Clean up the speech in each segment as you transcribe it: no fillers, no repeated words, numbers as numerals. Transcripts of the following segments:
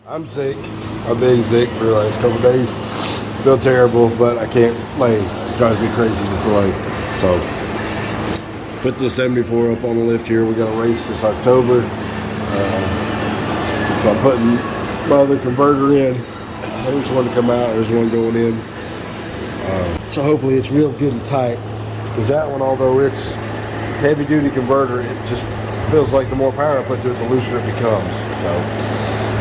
I'm sick. I've been sick for the last couple days. Feel terrible, but I can't lay. It drives me crazy just to lay. So, put the 74 up on the lift here. We got a race this October. So I'm putting my other converter in. There's one to come out. There's one going in. So hopefully it's real good and tight. Because that one, although it's heavy duty converter, it just feels like the more power I put to it, the looser it becomes. So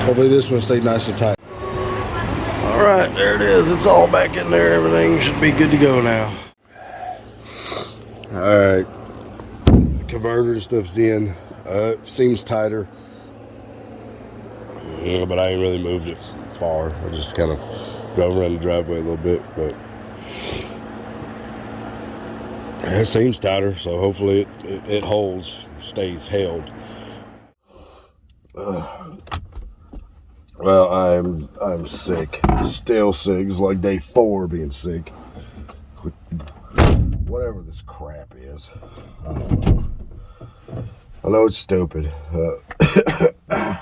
hopefully this one stayed nice and tight. All right, there it is. It's all back in there. Everything should be good to go now. All right, converter stuff's in. Seems tighter, but I ain't really moved it far. I just kind of drove around the driveway a little bit, but it seems tighter. So hopefully it holds, stays held. Well, I'm sick. Still sick. It's like day 4 being sick. Whatever this crap is. I know it's stupid. I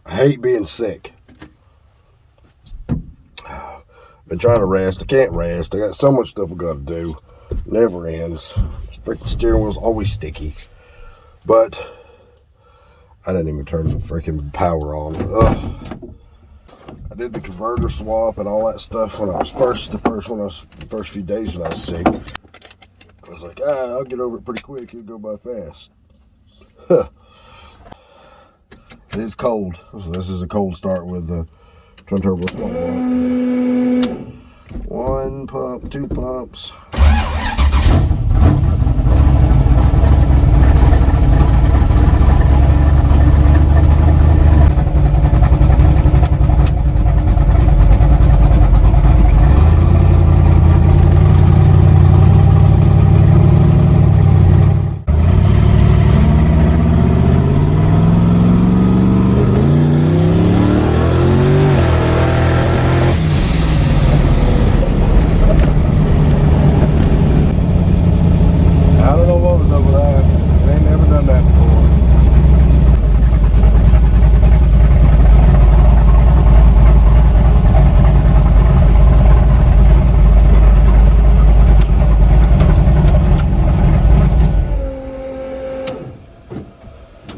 hate being sick. Been trying to rest. I can't rest. I got so much stuff I gotta do. Never ends. This freaking steering wheel's always sticky. But I didn't even turn the freaking power on. Ugh. I did the converter swap and all that stuff when I was the first few days when I was sick. I was like, I'll get over it pretty quick. It'll go by fast. Huh. It is cold. So this is a cold start with the twin turbo swap. 1 pump, 2 pumps.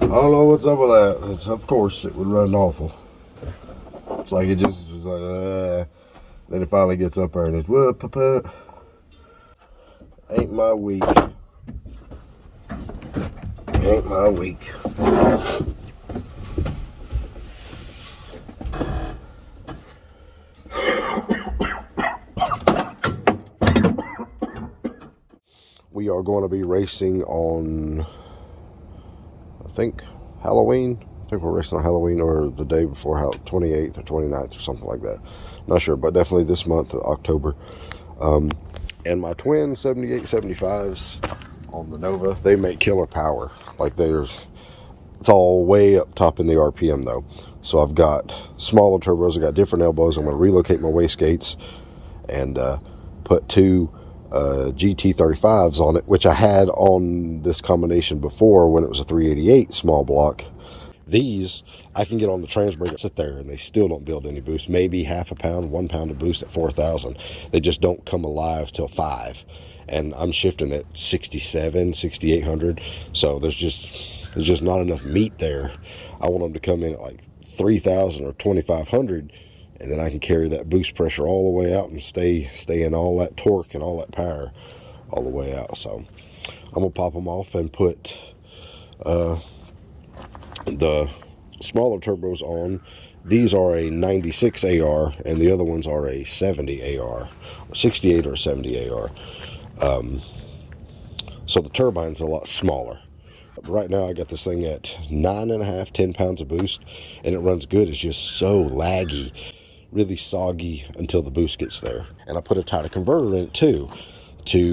I don't know what's up with that. It's, of course, it would run awful. It's like it just was like, then it finally gets up there and it's, whoop, ain't my week. Ain't my week. We are going to be racing on, I think, Halloween. I think we're racing on Halloween or the day before, 28th or 29th or something like that. Not sure, but definitely this month, October. And my twin 7875s on the Nova, they make killer power. Like it's all way up top in the RPM though. So I've got smaller turbos, I've got different elbows. I'm going to relocate my wastegates and put 2 GT35s on it, which I had on this combination before when it was a 388 small block. These I can get on the transbrake and sit there and they still don't build any boost. Maybe half a pound, 1 pound of boost at 4,000. They just don't come alive till 5. And I'm shifting at 67, 6,800. So there's just not enough meat there. I want them to come in at like 3,000 or 2,500. And then I can carry that boost pressure all the way out and stay in all that torque and all that power all the way out. So I'm going to pop them off and put the smaller turbos on. These are a 96 AR and the other ones are a 70 AR, 68 or 70 AR. So the turbine's a lot smaller. Right now I got this thing at 9.5, 10 pounds of boost and it runs good. It's just so laggy, really soggy until the boost gets there. And I put a tighter converter in it too,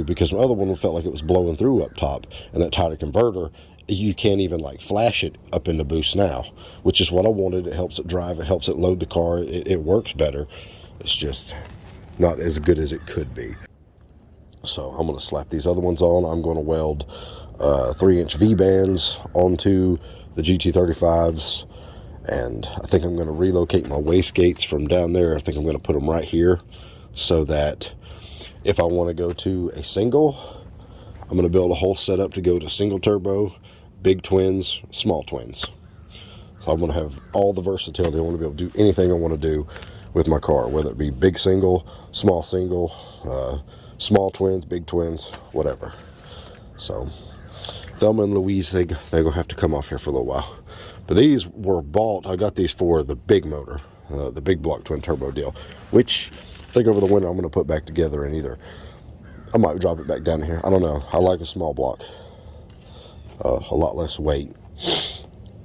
because my other one felt like it was blowing through up top, and that tighter converter, you can't even like flash it up in the boost now, which is what I wanted. It helps it drive, it helps it load the car, it works better. It's just not as good as it could be. So I'm going to slap these other ones on. I'm going to weld 3-inch V-bands onto the GT35s And I think I'm going to relocate my wastegates from down there. I think I'm going to put them right here, so that if I want to go to a single, I'm going to build a whole setup to go to single turbo, big twins, small twins. So I'm going to have all the versatility. I want to be able to do anything I want to do with my car, whether it be big single, small small twins, big twins, whatever. So Thelma and Louise, they're going to have to come off here for a little while. But these were bought, I got these for the big motor, the big block twin turbo deal, which I think over the winter I'm going to put back together, and either I might drop it back down here. I don't know. I like a small block, a lot less weight.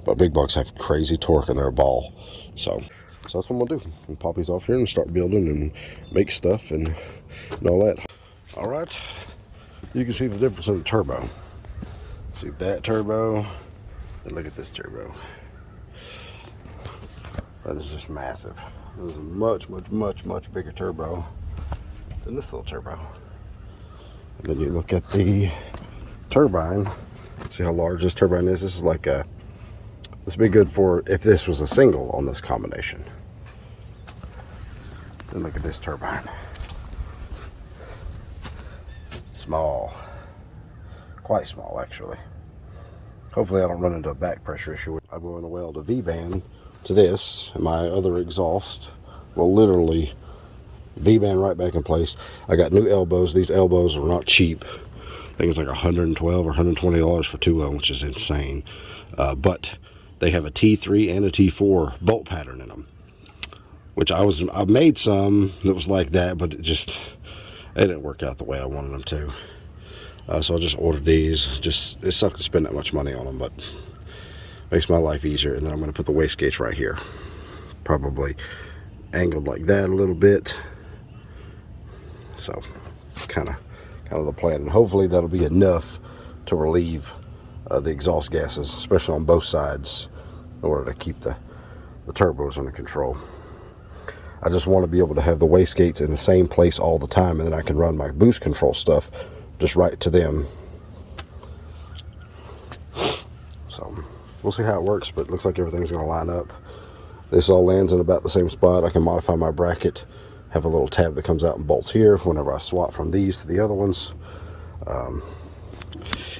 But big blocks have crazy torque and they're a ball. So that's what I'm going to do. And pop these off here and start building and make stuff and all that. All right. You can see the difference in the turbo. See that turbo, and look at this turbo. That is just massive. This is a much, much, much, much bigger turbo than this little turbo. And then you look at the turbine. See how large this turbine is? This is like a, this would be good for if this was a single on this combination. Then look at this turbine. Small. Quite small, actually. Hopefully I don't run into a back pressure issue. I'm going to weld a V-band to this, and my other exhaust will literally V-band right back in place. I got new elbows. These elbows are not cheap. I think it's like $112 or $120 for two of them, which is insane. But they have a T3 and a T4 bolt pattern in them, which I made some that was like that, but it didn't work out the way I wanted them to. So I just ordered these. It sucked to spend that much money on them, but makes my life easier. And then I'm going to put the wastegates right here, probably angled like that a little bit. So kind of the plan, and hopefully that'll be enough to relieve the exhaust gases, especially on both sides, in order to keep the turbos under control. I just want to be able to have the wastegates in the same place all the time, and then I can run my boost control stuff just right to them. So we'll see how it works, but it looks like everything's going to line up. This all lands in about the same spot. I can modify my bracket, have a little tab that comes out and bolts here whenever I swap from these to the other ones.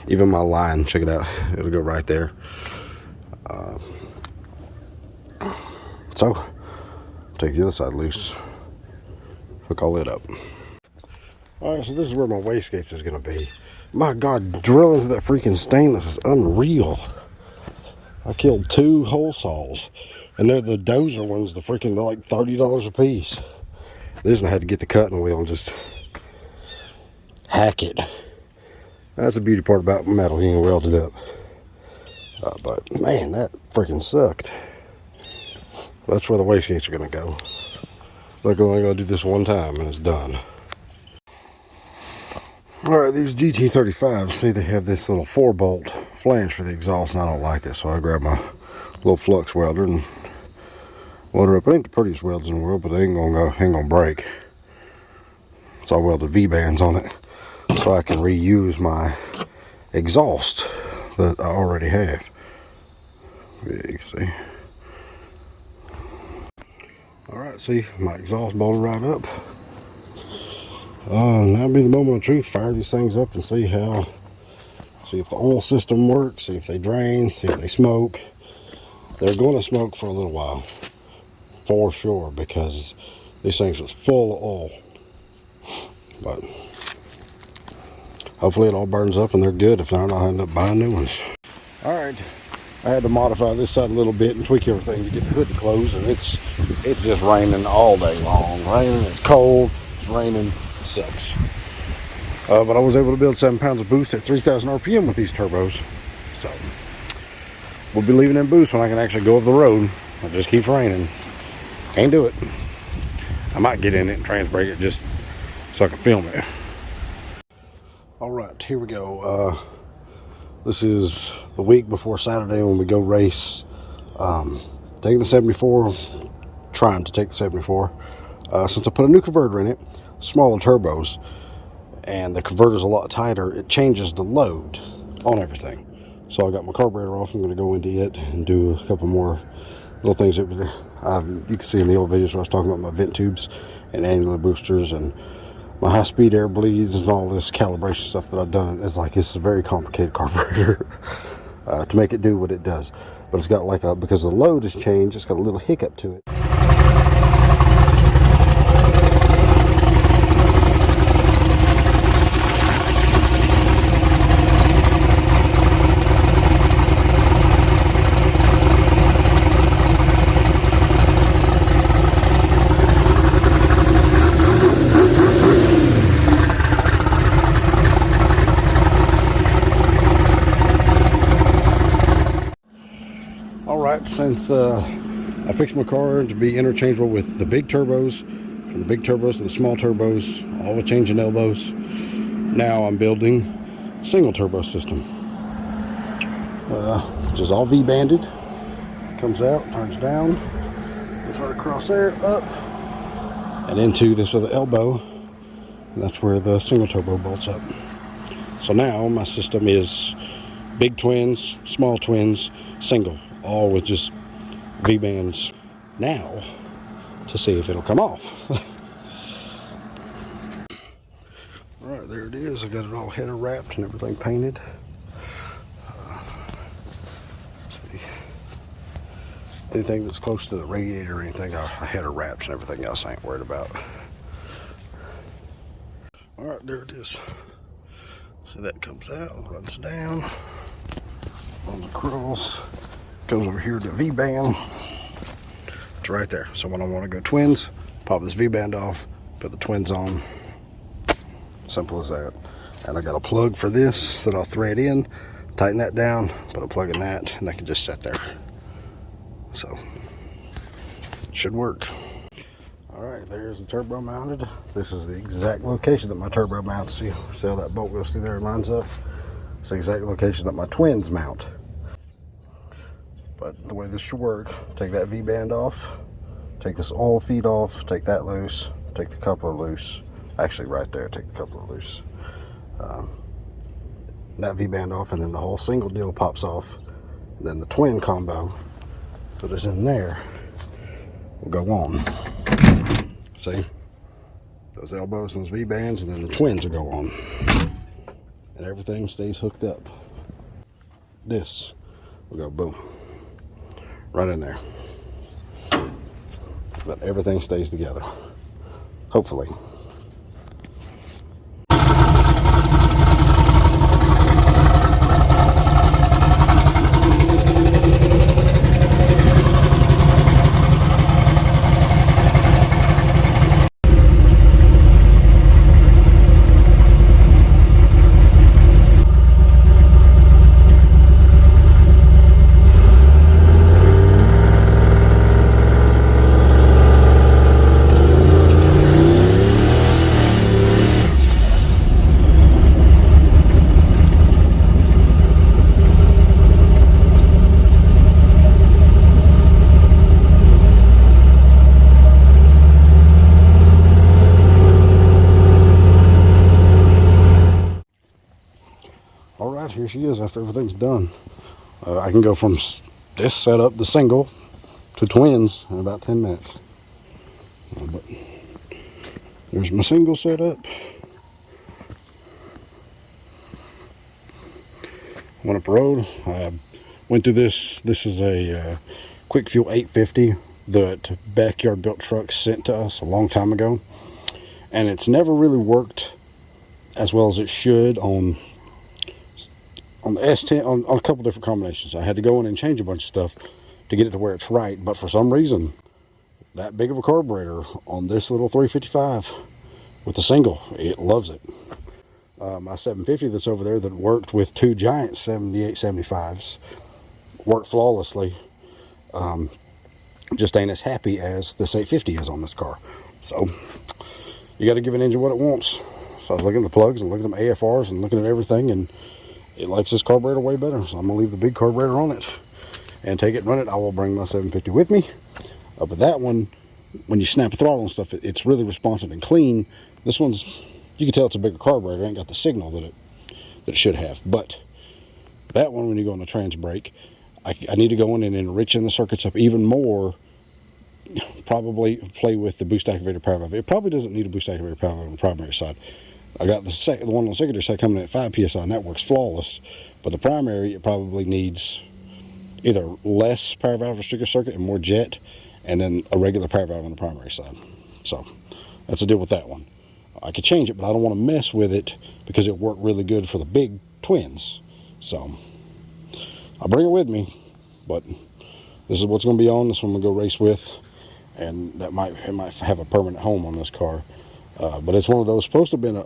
Even my line, check it out, it'll go right there. So take the other side loose, hook all it up. All right, so this is where my wastegates is going to be. My God, drilling through that freaking stainless is unreal. I killed 2 hole saws, and they're the dozer ones. They're like $30 a piece. This one I had to get the cutting wheel and just hack it. That's the beauty part about metal, you can weld it up. But man, that freaking sucked. That's where the wastegates are going to go. Look, I'm only going to do this one time and it's done. Alright, these GT35s, see they have this little 4-bolt flange for the exhaust, and I don't like it, so I grab my little flux welder and weld her up. It ain't the prettiest welds in the world, but they ain't gonna break. So I welded V-bands on it so I can reuse my exhaust that I already have. Yeah, you can see. Alright, see, my exhaust bolted right up. Now be the moment of truth. Fire these things up and see if the oil system works, see if they drain, see if they smoke. They're going to smoke for a little while, for sure, because these things was full of oil. But hopefully it all burns up and they're good. If not, I'll end up buying new ones. All right, I had to modify this side a little bit and tweak everything to get the hood to close, and it's just raining all day long. Raining, it's cold, it's raining. Sucks. But I was able to build 7 pounds of boost at 3,000 RPM with these turbos. So we'll be leaving in boost when I can actually go up the road. It just keeps raining. Can't do it. I might get in it and trans brake it just so I can film it. Alright, here we go. This is the week before Saturday when we go race. Taking the 74, trying to take the 74. Since I put a new converter in it, smaller turbos, and the converter's a lot tighter, it changes the load on everything. So I got my carburetor off. I'm going to go into it and do a couple more little things that you can see in the old videos where I was talking about my vent tubes and annular boosters and my high-speed air bleeds and all this calibration stuff that I've done. It's like, it's a very complicated carburetor to make it do what it does. But it's got like because the load has changed, it's got a little hiccup to it. Alright, since I fixed my car to be interchangeable with the big turbos, from the big turbos to the small turbos, all the changing elbows, now I'm building a single turbo system, which is all V-banded. Comes out, turns down, goes right across there, up, and into this other elbow, and that's where the single turbo bolts up. So now my system is big twins, small twins, single, all with just V-bands. Now, to see if it'll come off. Alright, there it is. I got it all header wrapped and everything painted. See. Anything that's close to the radiator or anything, I header wrapped, and everything else I ain't worried about. Alright, there it is. So that comes out, runs down on the cross, goes over here to V-band. It's right there. So when I want to go twins, pop this V-band off, put the twins on. Simple as that. And I got a plug for this that I'll thread in, tighten that down, put a plug in that, and that can just sit there. So, should work. Alright, there's the turbo mounted. This is the exact location that my turbo mounts. See how that bolt goes through there and lines up? It's the exact location that my twins mount. But the way this should work, take that V-band off, take this oil feed off, take that loose, take the coupler loose. Actually right there, take the coupler loose. That V-band off, and then the whole single deal pops off. And then the twin combo that is in there will go on. See? Those elbows and those V-bands, and then the twins will go on. And everything stays hooked up. This will go boom. Right in there. But everything stays together. Hopefully. Alright, here she is after everything's done. I can go from this setup, the single, to twins in about 10 minutes. But there's my single setup. Went up the road. I went through this. This is a Quick Fuel 850 that Backyard Built Trucks sent to us a long time ago. And it's never really worked as well as it should on the S10, on a couple different combinations. I had to go in and change a bunch of stuff to get it to where it's right, but for some reason, that big of a carburetor on this little 355 with the single, it loves it. My 750 that's over there that worked with two giant 7875s worked flawlessly. Just ain't as happy as this 850 is on this car. So, you got to give an engine what it wants. So I was looking at the plugs and looking at them AFRs and looking at everything, and it likes this carburetor way better. So I'm going to leave the big carburetor on it and take it and run it. I will bring my 750 with me. But that one, when you snap the throttle and stuff, it's really responsive and clean. This one's, you can tell it's a bigger carburetor. It ain't got the signal that it should have. But that one, when you go on the trans brake, I need to go in and enrichen the circuits up even more. Probably play with the boost activator power valve. It probably doesn't need a boost activator power valve on the primary side. I got the one on the secondary side coming in at 5 psi, and that works flawless. But the primary, it probably needs either less power valve restrictor circuit and more jet, and then a regular power valve on the primary side. So that's the deal with that one. I could change it, but I don't want to mess with it because it worked really good for the big twins. So I'll bring it with me, but this is what's going to be on. This one I'm going to go race with, and it might have a permanent home on this car. But it's one of those supposed to have been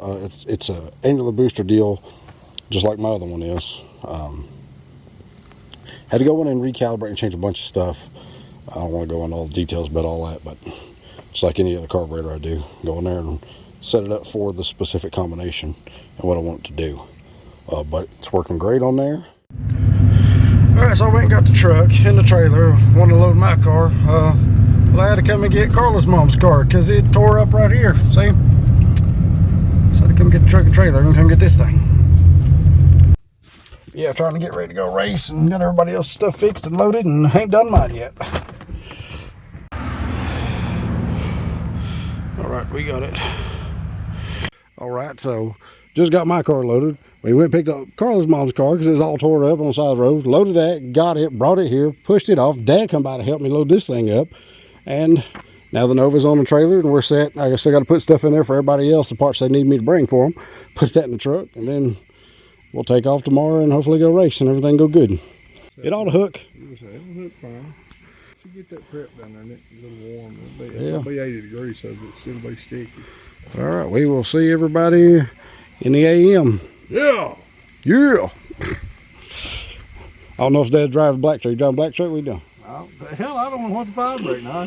it's a angular booster deal, just like my other one is. Had to go in and recalibrate and change a bunch of stuff. I don't want to go into all the details about all that, but just like any other carburetor I do, go in there and set it up for the specific combination and what I want it to do. But it's working great on there. Alright, so I went and got the truck in the trailer, wanted to load my car. Well, I had to come and get Carla's mom's car because it tore up right here, see? So I had to come get the truck and trailer and come get this thing. Yeah, trying to get ready to go race and got everybody else's stuff fixed and loaded and ain't done mine yet. Alright, we got it. Alright, so just got my car loaded. We went and picked up Carla's mom's car because it was all torn up on the side of the road. Loaded that, got it, brought it here, pushed it off. Dad come by to help me load this thing up. And now the Nova's on the trailer and we're set. I still got to put stuff in there for everybody else, the parts they need me to bring for them. Put that in the truck, and then we'll take off tomorrow and hopefully go race and everything go good. It ought to hook. It'll hook fine. You get that prep down there and it's a little warm. It'll be 80 degrees, so it'll be sticky. All right, we will see everybody in the AM. Yeah. Yeah. I don't know if Dad's driving black truck. You driving black truck? What you doing? Hell, I don't know what to vibrate now.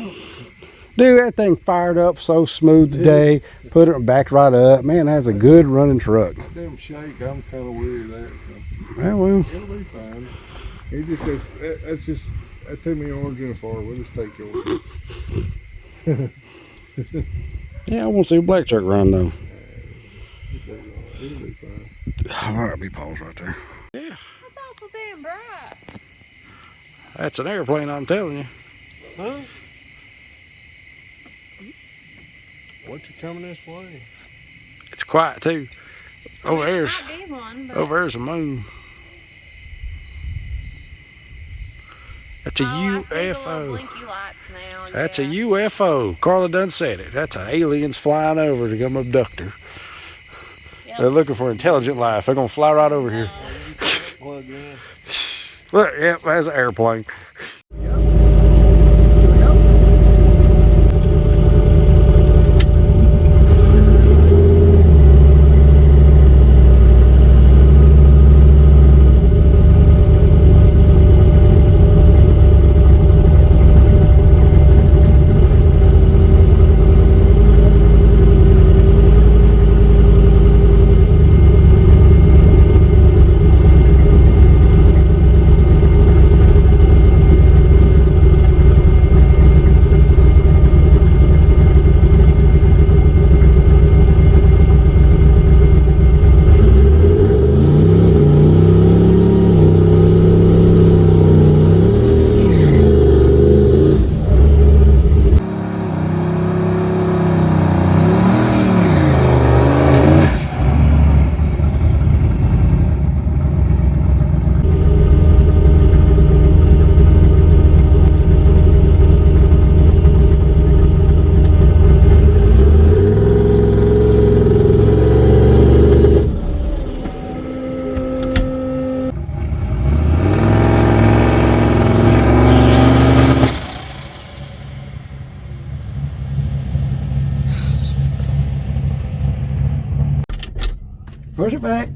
Dude, that thing fired up so smooth today. Put it back right up. Man, that's a good running truck. That damn shake, I'm kind of weary of that. So. Yeah, well. It'll be fine. It just goes, that took me orange and far. We'll just take yours. Yeah, I want to see a black truck run though. It'll be fine. All right, be paused right there. Yeah. That's awful damn bright. That's an airplane, I'm telling you. Huh? What's it coming this way? It's quiet too. Over there's, Might be one, but... over there's a moon. That's a UFO. I see the little blinky lights now. That's a UFO. Carla done said it. That's an aliens flying over to come abduct her. Yep. They're looking for intelligent life. They're gonna fly right over here. Plug in. Look, yep, there's an airplane. Push it back.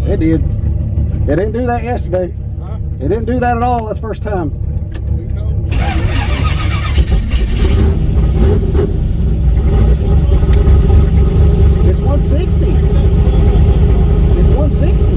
It did. It didn't do that yesterday. Huh? It didn't do that at all. That's the first time. It's 160. It's 160.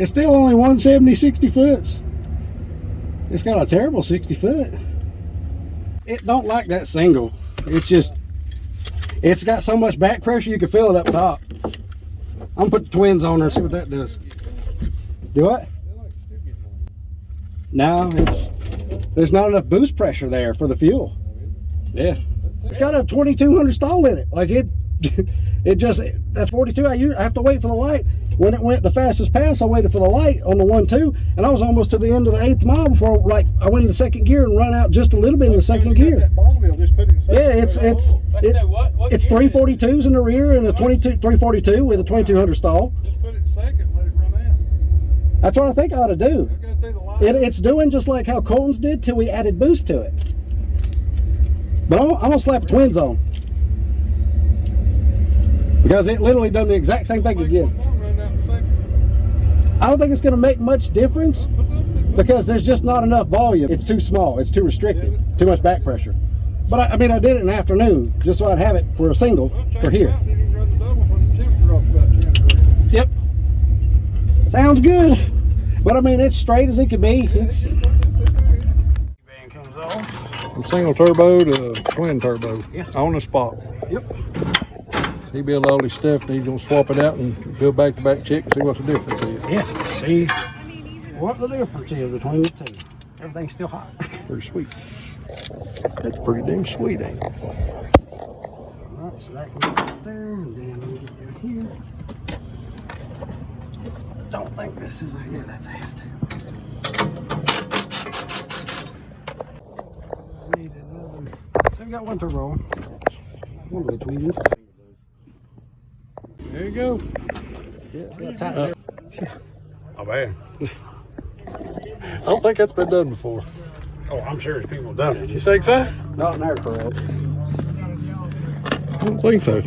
It's still only 170 60 foots. It's got a terrible 60 foot. It don't like that single. It's just, it's got so much back pressure you can feel it up top. I'm gonna put the twins on there and see what that does. Do what? No, there's not enough boost pressure there for the fuel. Yeah. It's got a 2200 stall in it. Like that's 42. I have to wait for the light. When it went the fastest pass, I waited for the light on the 1-2, and I was almost to the end of the 8th mile before I went into second gear and run out just a little bit in the second gear. Yeah, it's 342s in the rear and a 342 with a 2200 stall. Just put it second, let it run out. That's what I think I ought to do. It's doing just like how Colton's did till we added boost to it. But I'm gonna slap the twins on, because it literally done the exact same thing again. I don't think it's going to make much difference because there's just not enough volume. It's too small. It's too restricted. Too much back pressure. But I mean, I did it in the afternoon just so I'd have it for a single for here. Yep. Sounds good. But I mean, it's straight as it could be. It's. Van comes off. From single turbo to twin turbo. Yeah. On the spot. Yep. He built all his stuff and he's gonna swap it out and build back-to-back check and see what the difference is. Yeah, see what the difference is between the two. Everything's still hot. Pretty sweet. That's pretty damn sweet, ain't it? Alright, so that can go up there, and then let me get down here. Don't think this is yeah, that's a half to. Need another. So we got one turbo. One of the twins. There you go. Yeah, it's got tight there. Oh man. I don't think that's been done before. Oh, I'm sure there's people done it. You think so? Not in our crowd. I don't think so.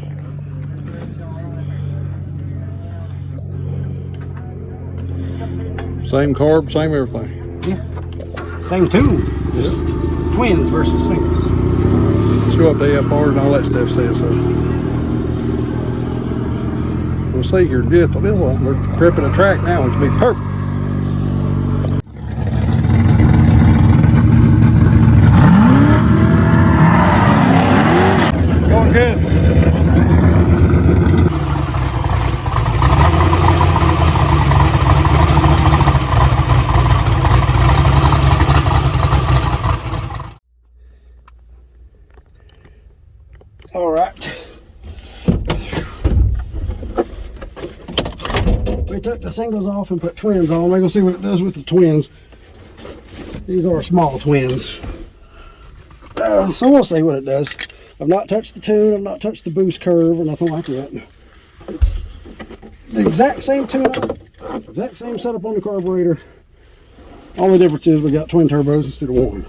Same carb, same everything. Yeah. Same tool. Just twins versus singles. Show up the AFR and all that stuff says so. We'll see here in just a little while. They're prepping a track now, which will be perfect. Going good. All right. We took the singles off and put twins on. We're gonna see what it does with the twins. These are small twins. So we'll see what it does. I've not touched the tune, I've not touched the boost curve or nothing like that. It's the exact same tune, exact same setup on the carburetor. Only difference is we got twin turbos instead of one.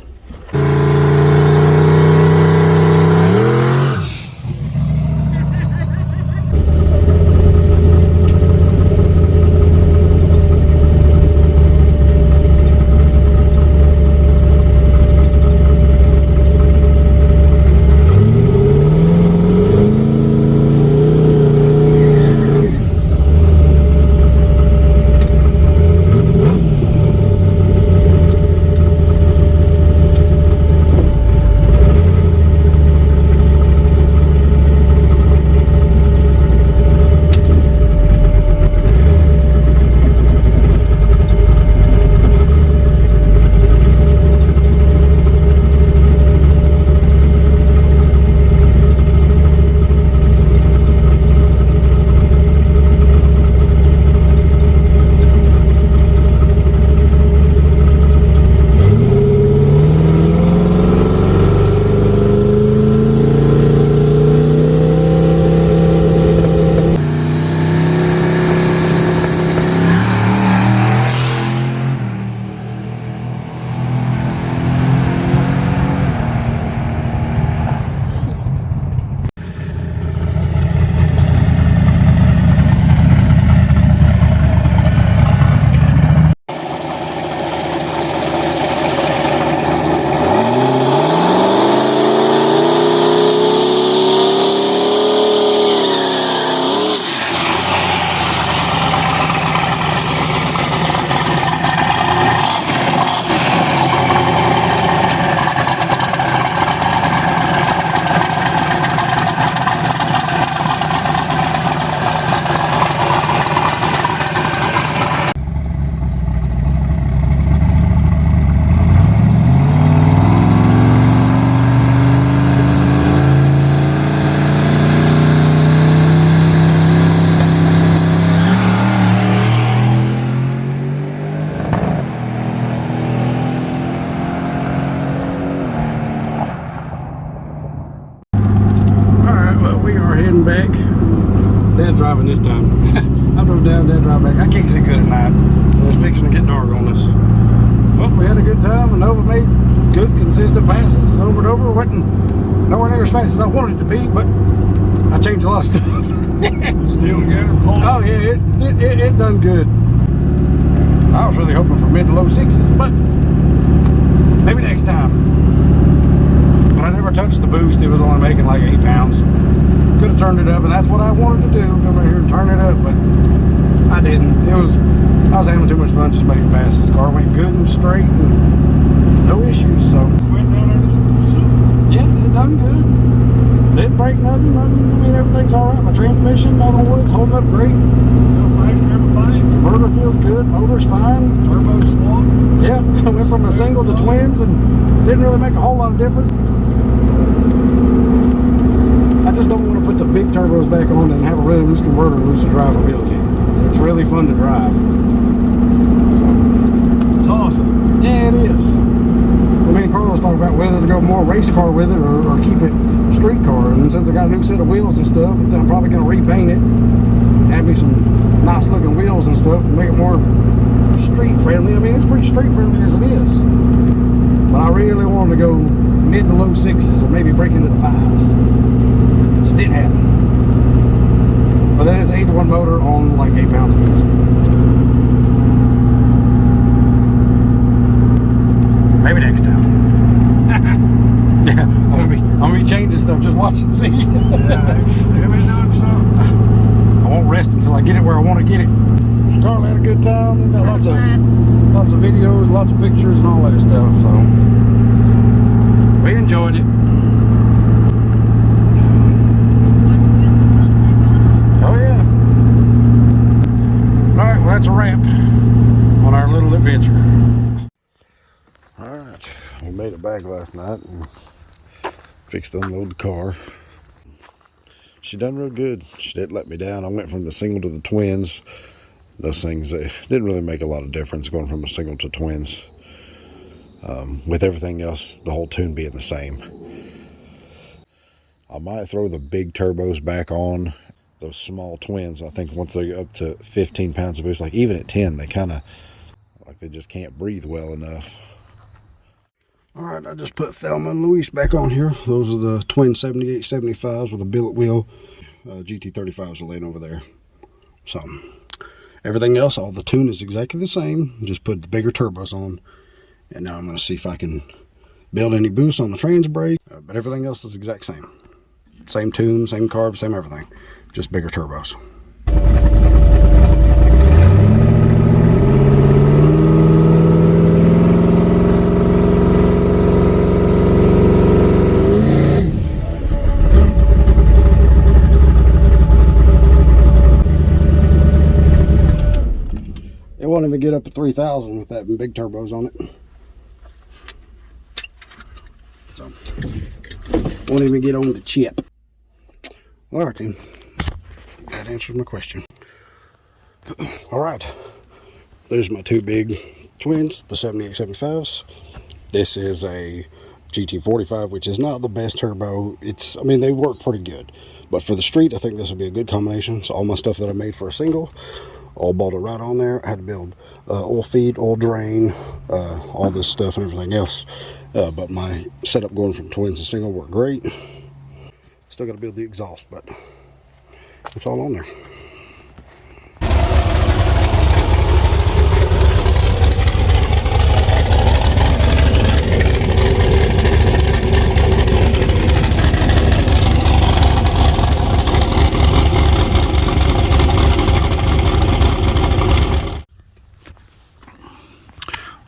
Nova made good, consistent passes over and over. Wasn't nowhere near as fast as I wanted it to be, but I changed a lot of stuff. Still together, pulling. Oh yeah, it done good. I was really hoping for mid to low 6s, but maybe next time. When I never touched the boost, it was only making like 8 pounds. Could have turned it up, and that's what I wanted to do. Come in here and turn it up, but I didn't. I was having too much fun just making passes. Car went good and straight, and no issues. So yeah, it done good. Didn't break nothing. I mean, everything's all right. My transmission, knock on wood's holding up great. Converter feels good. Motor's fine. Turbo swap. Yeah, I went from a single to twins and didn't really make a whole lot of difference. I just don't want to put the big turbos back on and have a really loose converter and lose the drivability. It's really fun to drive. So, Toss it. yeah, it is. So me and Carlos talk about whether to go more race car with it or keep it street car. And since I got a new set of wheels and stuff, I'm probably going to repaint it. Have me some nice looking wheels and stuff and make it more street friendly. I mean, it's pretty street friendly as it is. But I really wanted to go mid to low 6s or maybe break into the 5s. Just didn't happen. But that is an 8-to-1 motor on like 8 pounds of boost. Maybe next time. Yeah, I'm gonna be changing stuff. Just watch and see. Yeah, have been doing something. I won't rest until I get it where I want to get it. Carl had a good time. We got lots of videos, lots of pictures, and all that stuff. So we enjoyed it. Oh yeah. All right, well that's a wrap on our little adventure. All right, we made it back last night and fixed to unload the car. She done real good. She didn't let me down. I went from the single to the twins. Those things, they didn't really make a lot of difference going from a single to twins. With everything else, the whole tune being the same. I might throw the big turbos back on those small twins. I think once they go up to 15 pounds of boost, like even at 10, they kind of, like they just can't breathe well enough. All right, I just put Thelma and Louise back on here. Those are the twin 7875s with a billet wheel. GT35s are laying over there. So everything else, all the tune is exactly the same. Just put the bigger turbos on. And now I'm going to see if I can build any boost on the trans brake. But everything else is the exact same. Same tune, same carb, same everything. Just bigger turbos. It won't even get up to 3,000 with that big turbos on it. So, won't even get on the chip. All right then, that answers my question. All right, there's my two big twins, the 7875s. This is a GT45, which is not the best turbo. I mean, they work pretty good. But for the street, I think this will be a good combination. So all my stuff that I made for a single, all bolted right on there. I had to build oil feed, oil drain, all this stuff and everything else. But my setup going from twins to single worked great. Still got to build the exhaust, but it's all on there.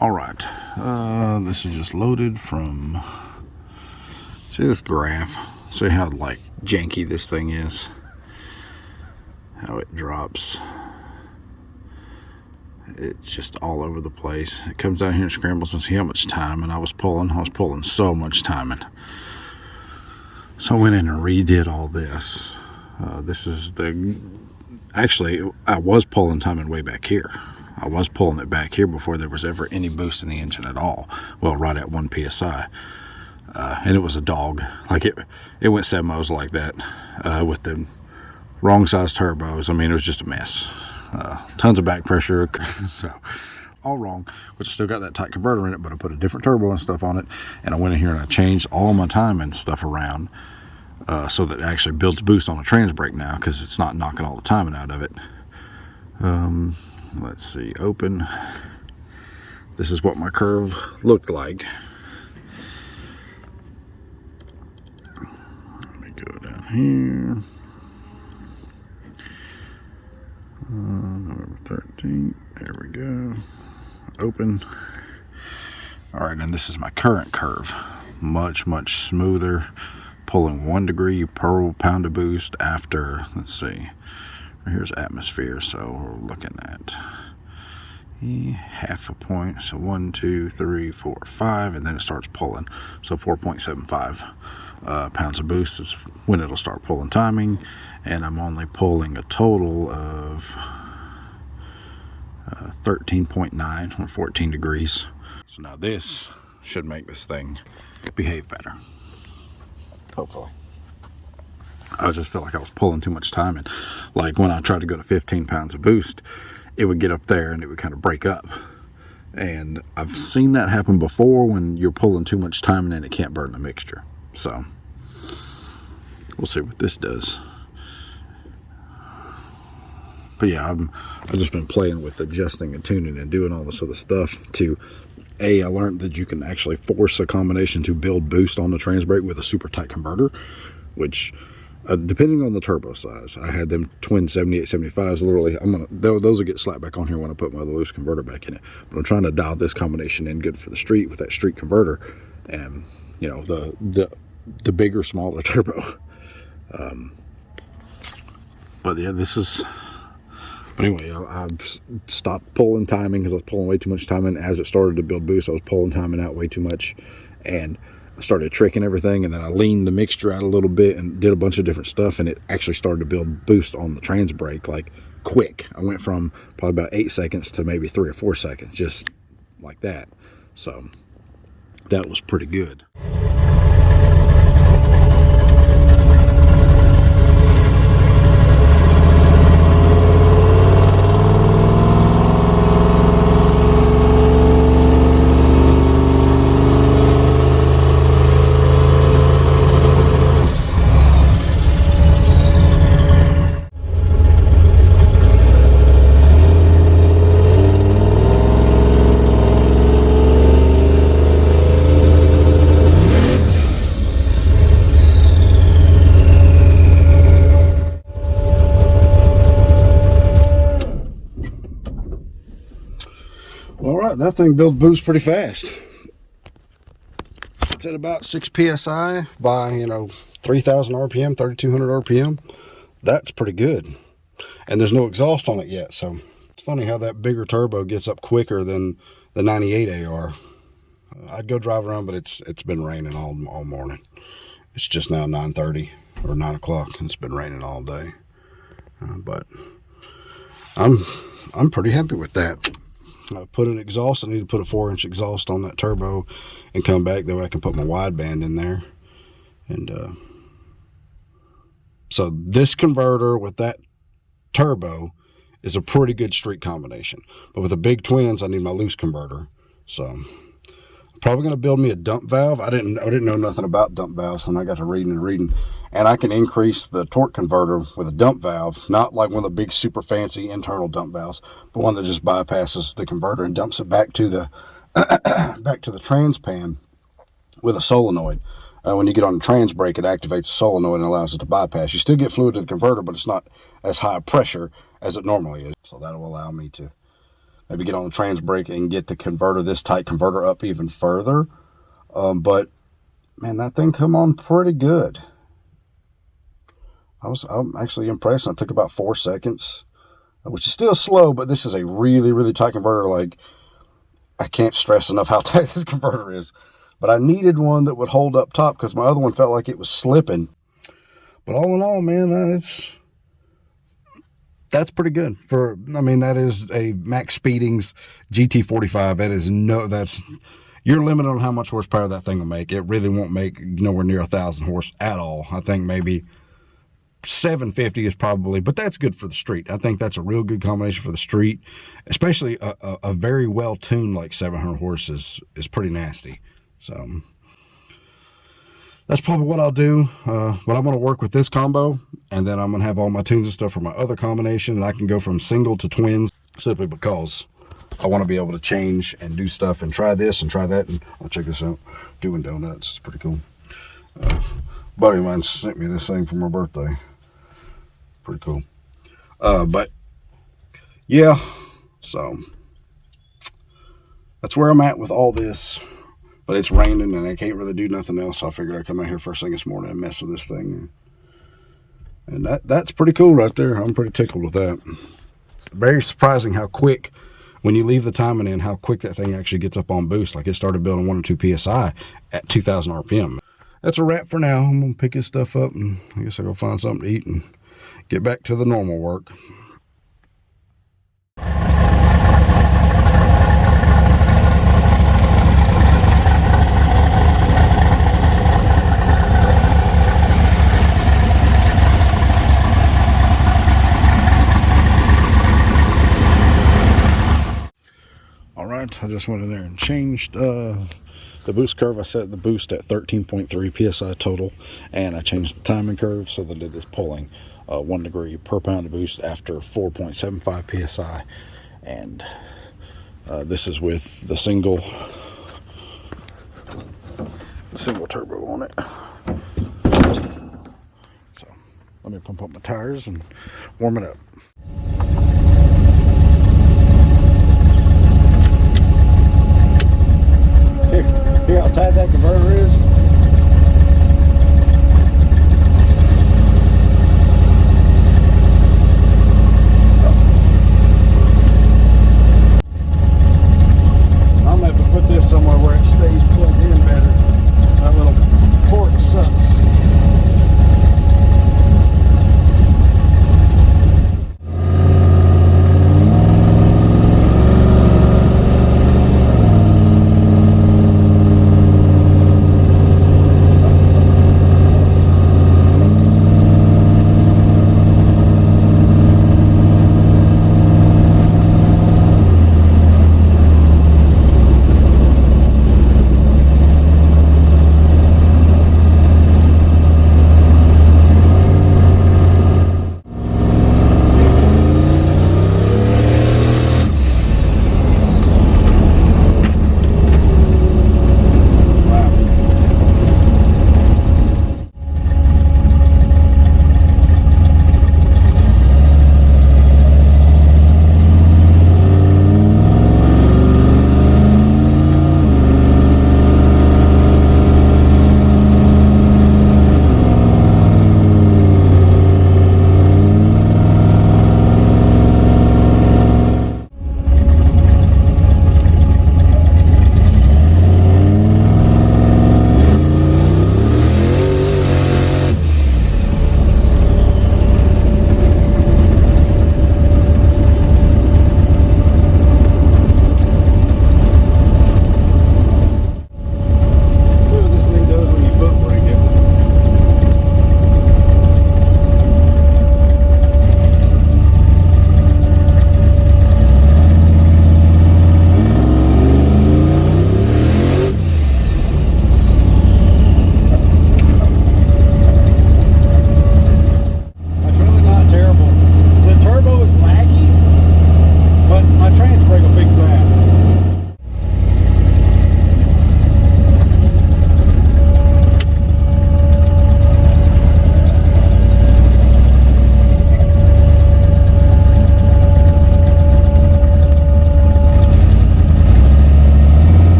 All right, this is just loaded from, see this graph, see how like janky this thing is, how it drops, it's just all over the place. It comes down here and scrambles, and see how much timing I was pulling so much timing. So I went in and redid all this. This is actually I was pulling timing way back here. I was pulling it back here before there was ever any boost in the engine at all. Well, right at 1 PSI. And it was a dog. Like it went 7 O's like that with the wrong size turbos. I mean, it was just a mess. Tons of back pressure. So all wrong, which I still got that tight converter in it, but I put a different turbo and stuff on it, and I went in here and I changed all my timing stuff around so that it actually builds boost on the trans brake now, because it's not knocking all the timing out of it. Let's see, open. This is what my curve looked like. Let me go down here. November 13th, there we go. Open. All right, and this is my current curve. Much smoother, pulling 1 degree per pound of boost after, let's see, here's atmosphere, so we're looking at half a point, so 1, 2, 3, 4, 5, and then it starts pulling, so 4.75 pounds of boost is when it'll start pulling timing, and I'm only pulling a total of 13.9 or 14 degrees. So now this should make this thing behave better, hopefully. I just felt like I was pulling too much timing. Like when I tried to go to 15 pounds of boost, it would get up there and it would kind of break up. And I've seen that happen before when you're pulling too much timing and it can't burn the mixture. So we'll see what this does. But yeah, I've just been playing with adjusting and tuning and doing all this other stuff to, I learned that you can actually force a combination to build boost on the trans brake with a super tight converter, which depending on the turbo size, I had them twin 7875s. Literally, those will get slapped back on here when I put my loose converter back in it. But I'm trying to dial this combination in good for the street with that street converter, and you know, the bigger, smaller turbo. But yeah, this is. But anyway, I stopped pulling timing because I was pulling way too much timing. As it started to build boost, I was pulling timing out way too much, and I started tricking everything, and then I leaned the mixture out a little bit and did a bunch of different stuff, and it actually started to build boost on the trans brake like quick. I went from probably about 8 seconds to maybe 3 or 4 seconds, just like that. So that was pretty good. All right, that thing builds boost pretty fast. It's at about 6 psi by 3,000 RPM, 3,200 RPM. That's pretty good, and there's no exhaust on it yet. So it's funny how that bigger turbo gets up quicker than the 98 AR. I'd go drive around, but it's been raining all morning. It's just now 9:30 or 9 o'clock, and it's been raining all day. But I'm pretty happy with that. I put an exhaust. I need to put a 4-inch exhaust on that turbo and come back. That way I can put my wideband in there. And so this converter with that turbo is a pretty good street combination. But with the big twins, I need my loose converter. So I'm probably going to build me a dump valve. I didn't know nothing about dump valves, and I got to reading. And I can increase the torque converter with a dump valve, not like one of the big super fancy internal dump valves, but one that just bypasses the converter and dumps it back to the back to the trans pan with a solenoid. When you get on the trans brake, it activates the solenoid and allows it to bypass. You still get fluid to the converter, but it's not as high pressure as it normally is. So that will allow me to maybe get on the trans brake and get the converter, this tight converter, up even further. But man, that thing come on pretty good. I'm actually impressed. I took about 4 seconds, which is still slow, but this is a really, really tight converter. Like, I can't stress enough how tight this converter is. But I needed one that would hold up top because my other one felt like it was slipping. But all in all, man, that's pretty good. That is a Max Speedings GT45. You're limited on how much horsepower that thing will make. It really won't make nowhere near 1,000 horse at all. I think maybe 750 is probably, but that's good for the street. I think that's a real good combination for the street, especially a very well tuned like 700 horses is pretty nasty. So that's probably what I'll do. But I'm going to work with this combo, and then I'm going to have all my tunes and stuff for my other combination, and I can go from single to twins simply because I want to be able to change and do stuff and try this and try that. And I'll check this out. Doing donuts. It's pretty cool. Buddy of mine sent me this thing for my birthday. Pretty cool. But yeah, so that's where I'm at with all this. But it's raining and I can't really do nothing else. So I figured I'd come out here first thing this morning and mess with this thing. And that's pretty cool right there. I'm pretty tickled with that. It's very surprising how quick, when you leave the timing in, how quick that thing actually gets up on boost. Like it started building 1 or 2 PSI at 2,000 RPM. That's a wrap for now. I'm going to pick his stuff up and I guess I'll go find something to eat and get back to the normal work. All right, I just went in there and changed the boost curve. I set the boost at 13.3 PSI total, and I changed the timing curve so that it is pulling 1 degree per pound of boost after 4.75 PSI. And this is with the single turbo on it. So let me pump up my tires and warm it up. Here, how tight that converter is. I'm gonna have to put this somewhere where it stays plugged in better. That little port sucks.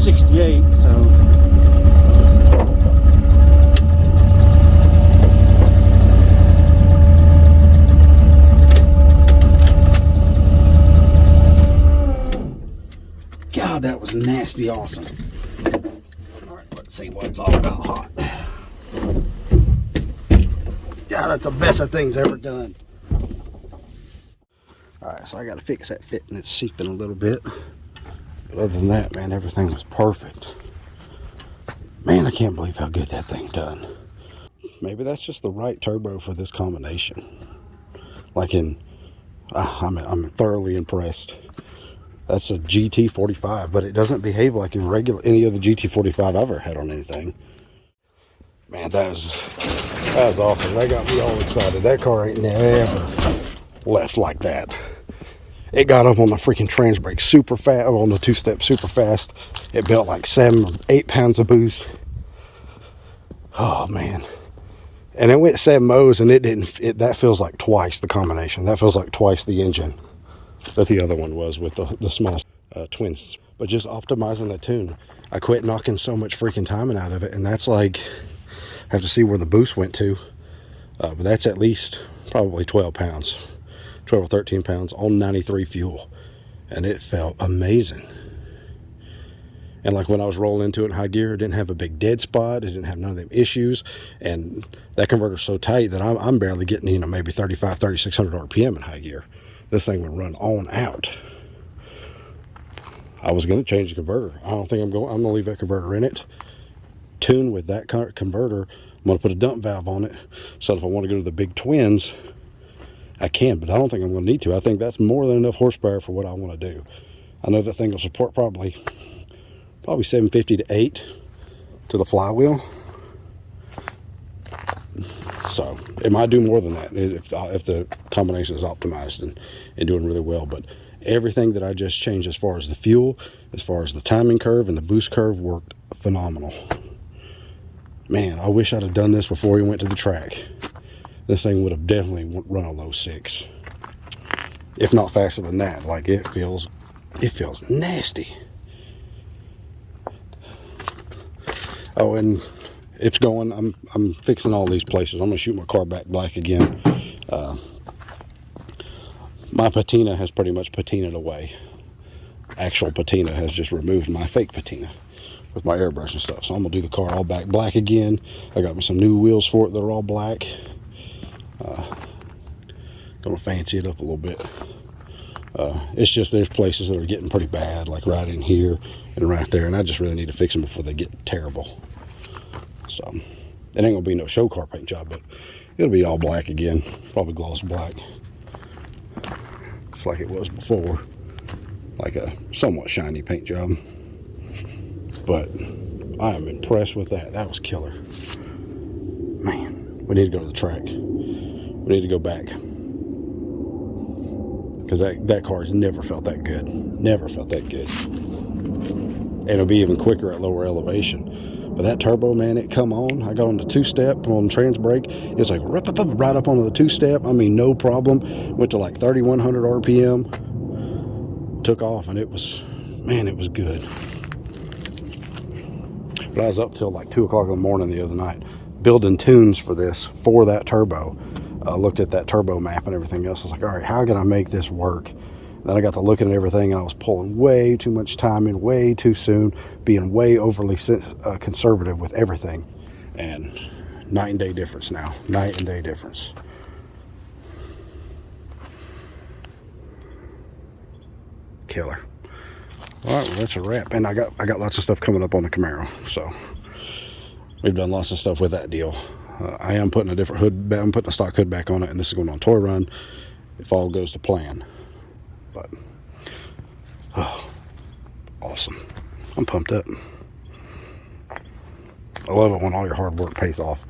68, so God, that was nasty awesome. All right, let's see what's all about hot. God, that's the best that thing's ever done. All right, so I got to fix that fit, and it's seeping a little bit. But other than that, man, everything was perfect. Man, I can't believe how good that thing done. Maybe that's just the right turbo for this combination. I'm thoroughly impressed. That's a GT45, but it doesn't behave like any other GT45 I've ever had on anything. Man, that was awesome. That got me all excited. That car ain't never left like that. It got up on the freaking trans brake super fast, on the two-step super fast. It built like 7 or 8 pounds of boost. Oh man. And it went 7 O's, and that feels like twice the combination. That feels like twice the engine that the other one was with the small twins. But just optimizing that tune, I quit knocking so much freaking timing out of it, and that's like, I have to see where the boost went to, but that's at least probably 12 pounds, 12 or 13 pounds on 93 fuel, and it felt amazing. And like when I was rolling into it in high gear, it didn't have a big dead spot. It didn't have none of them issues. And that converter's so tight that I'm barely getting, maybe 3,600 RPM in high gear. This thing would run on out. I was going to change the converter. I don't think I'm going to leave that converter in it. Tune with that converter. I'm going to put a dump valve on it. So if I want to go to the big twins, I can. But I don't think I'm going to need to. I think that's more than enough horsepower for what I want to do. I know that thing will support probably 750 to 8 to the flywheel. So it might do more than that if the combination is optimized and doing really well. But everything that I just changed as far as the fuel, as far as the timing curve and the boost curve, worked phenomenal. Man, I wish I'd have done this before we went to the track. This thing would have definitely run a low 6, if not faster than that. Like it feels nasty. Oh, and it's going. I'm fixing all these places. I'm gonna shoot my car back black again. My patina has pretty much patinaed away. Actual patina has just removed my fake patina with my airbrush and stuff. So I'm gonna do the car all back black again. I got me some new wheels for it that are all black. Gonna fancy it up a little bit. It's just there's places that are getting pretty bad, like right in here and right there, and I just really need to fix them before they get terrible. So it ain't gonna be no show car paint job, but it'll be all black again, probably gloss black, just like it was before, like a somewhat shiny paint job. But I am impressed with that. That was killer. Man, we need to go to the track. We need to go back, because that car has never felt that good. Never felt that good. And it'll be even quicker at lower elevation. But that turbo, man, it come on. I got on the 2-step on trans brake. It was like right up onto the 2-step. I mean, no problem. Went to like 3,100 RPM. Took off, and it was good. But I was up till like 2 o'clock in the morning the other night, building tunes for that turbo. Looked at that turbo map and everything else. I was like, all right, how can I make this work? Then I got to looking at everything, and I was pulling way too much time in, way too soon, being way overly conservative with everything. And night and day difference now. Night and day difference. Killer. All right, well, that's a wrap. And I got lots of stuff coming up on the Camaro. So we've done lots of stuff with that deal. I am putting a different hood. I'm putting a stock hood back on it, and this is going on toy run if all goes to plan. But awesome. I'm pumped up. I love it when all your hard work pays off.